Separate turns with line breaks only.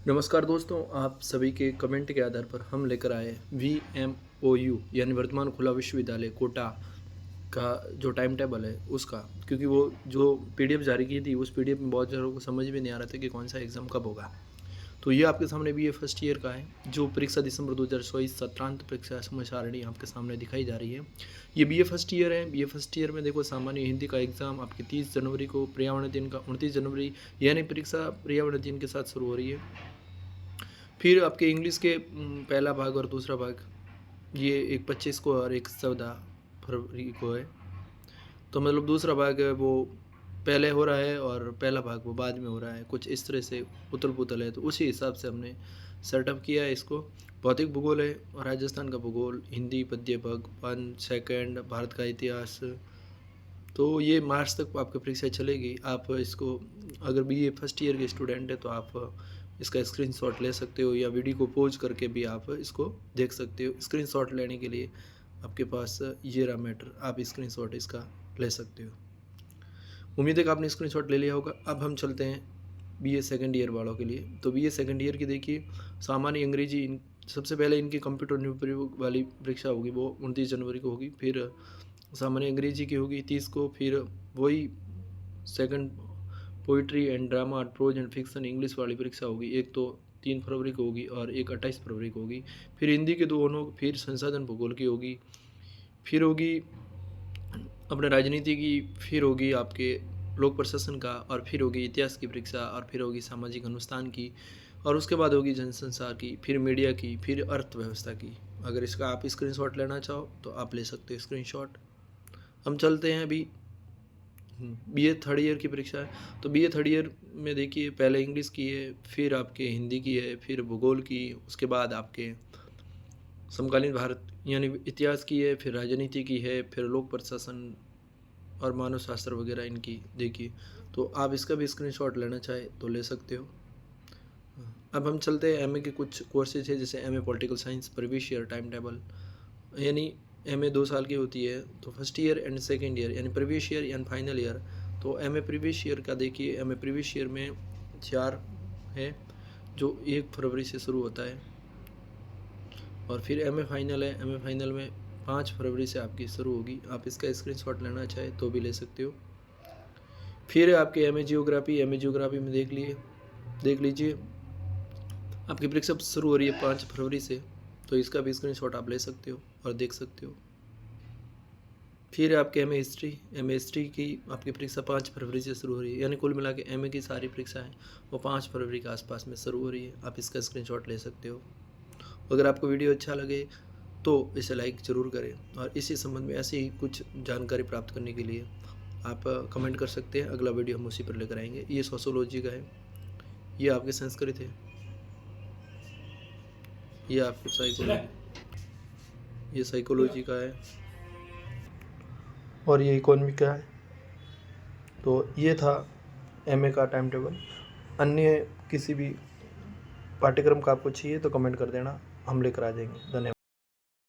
नमस्कार दोस्तों, आप सभी के कमेंट के आधार पर हम लेकर आए VMOU यानी वर्तमान खुला विश्वविद्यालय कोटा का जो टाइम टेबल है उसका। क्योंकि वो जो पीडीएफ जारी की थी उस पीडीएफ में बहुत सारों को समझ में नहीं आ रहा था कि कौन सा एग्ज़ाम कब होगा। तो ये आपके सामने BA फर्स्ट ईयर का है, जो परीक्षा दिसंबर 2024 सत्रांत परीक्षा समय सारणी आपके सामने दिखाई जा रही है। ये BA फर्स्ट ईयर है। BA फर्स्ट ईयर में देखो, सामान्य हिंदी का एग्ज़ाम आपके 30 जनवरी को, पर्यावरण दिन का 29 जनवरी, यानी परीक्षा पर्यावरण दिन के साथ शुरू हो रही है। फिर आपके इंग्लिश के पहला भाग और दूसरा भाग, ये एक 25 को और एक 14 फरवरी को है। तो मतलब दूसरा भाग है वो पहले हो रहा है और पहला भाग वो बाद में हो रहा है। कुछ इस तरह से उथल पुथल है, तो उसी हिसाब से हमने सेटअप किया है इसको। भौतिक भूगोल है और राजस्थान का भूगोल, हिंदी पद्य भाग 1 सेकंड, भारत का इतिहास। तो ये मार्च तक आपकी परीक्षा चलेगी। आप इसको अगर BA फर्स्ट ईयर के स्टूडेंट है तो आप इसका स्क्रीनशॉट ले सकते हो, या वीडियो को पॉज करके भी आप इसको देख सकते हो। स्क्रीनशॉट लेने के लिए आपके पास ये रहा मैटर, आप स्क्रीनशॉट इसका ले सकते हो। उम्मीद है कि आपने स्क्रीनशॉट ले लिया होगा। अब हम चलते हैं BA सेकेंड ईयर वालों के लिए। तो BA सेकेंड ईयर की देखिए, सामान्य अंग्रेजी सबसे पहले इनकी कंप्यूटर अनुप्रयोग वाली परीक्षा होगी, वो 29 जनवरी को होगी। फिर सामान्य अंग्रेजी की होगी 30 को। फिर वही second poetry and drama, prose and fiction English वाली परीक्षा होगी, एक तो 3 फरवरी को होगी और एक 28 फरवरी को होगी। फिर हिंदी के दोनों। फिर संसाधन भूगोल की होगी। फिर होगी अपने राजनीति की। फिर होगी आपके लोक प्रशासन का। और फिर होगी इतिहास की परीक्षा। और फिर होगी सामाजिक अनुष्ठान की। और उसके बाद होगी जनसंचार की। फिर मीडिया की। फिर अर्थव्यवस्था की। अगर इसका आप स्क्रीनशॉट लेना चाहो तो आप ले सकते हो स्क्रीनशॉट। हम चलते हैं अभी BA थर्ड ईयर की परीक्षा है। तो BA थर्ड ईयर में देखिए, पहले इंग्लिश की है, फिर आपके हिंदी की है, फिर भूगोल की, उसके बाद आपके समकालीन भारत यानी इतिहास की है, फिर राजनीति की है, फिर लोक प्रशासन और मानव शास्त्र वगैरह इनकी देखिए। तो आप इसका भी स्क्रीनशॉट लेना चाहे तो ले सकते हो। अब हम चलते हैं MA के कुछ कोर्सेज है, जैसे MA political science previous year time table. यानी MA 2 साल की होती है, तो first year and second year यानी previous year and final year. तो MA प्रीवियस ईयर का देखिए, MA प्रीवियस ईयर में 4 है, जो 1 फरवरी से शुरू होता है। और फिर MA फाइनल है। MA फाइनल में 5 फरवरी से आपकी शुरू होगी। आप इसका स्क्रीनशॉट लेना चाहे तो भी ले सकते हो। फिर आपके MA जियोग्राफी में देख लीजिए, आपकी परीक्षा शुरू हो रही है 5 फरवरी से, तो इसका भी स्क्रीनशॉट आप ले सकते हो और देख सकते हो। फिर आपके MA हिस्ट्री की आपकी परीक्षा 5 फरवरी से शुरू हो रही है, यानी कुल मिला के MA की सारी परीक्षाएं वो 5 फरवरी के आसपास में शुरू हो रही है। आप इसका स्क्रीनशॉट ले सकते हो। अगर आपको वीडियो अच्छा लगे तो इसे लाइक ज़रूर करें, और इसी संबंध में ऐसी ही कुछ जानकारी प्राप्त करने के लिए आप कमेंट कर सकते हैं। अगला वीडियो हम उसी पर लेकर आएंगे। ये सोशोलॉजी का है, ये आपके संस्कृत है, ये आपको ये साइकोलॉजी का है, और ये इकोनॉमी का है। तो ये था MA का टाइम टेबल। अन्य किसी भी पाठ्यक्रम का आपको चाहिए तो कमेंट कर देना, हम लेकर आ जाएंगे। धन्यवाद।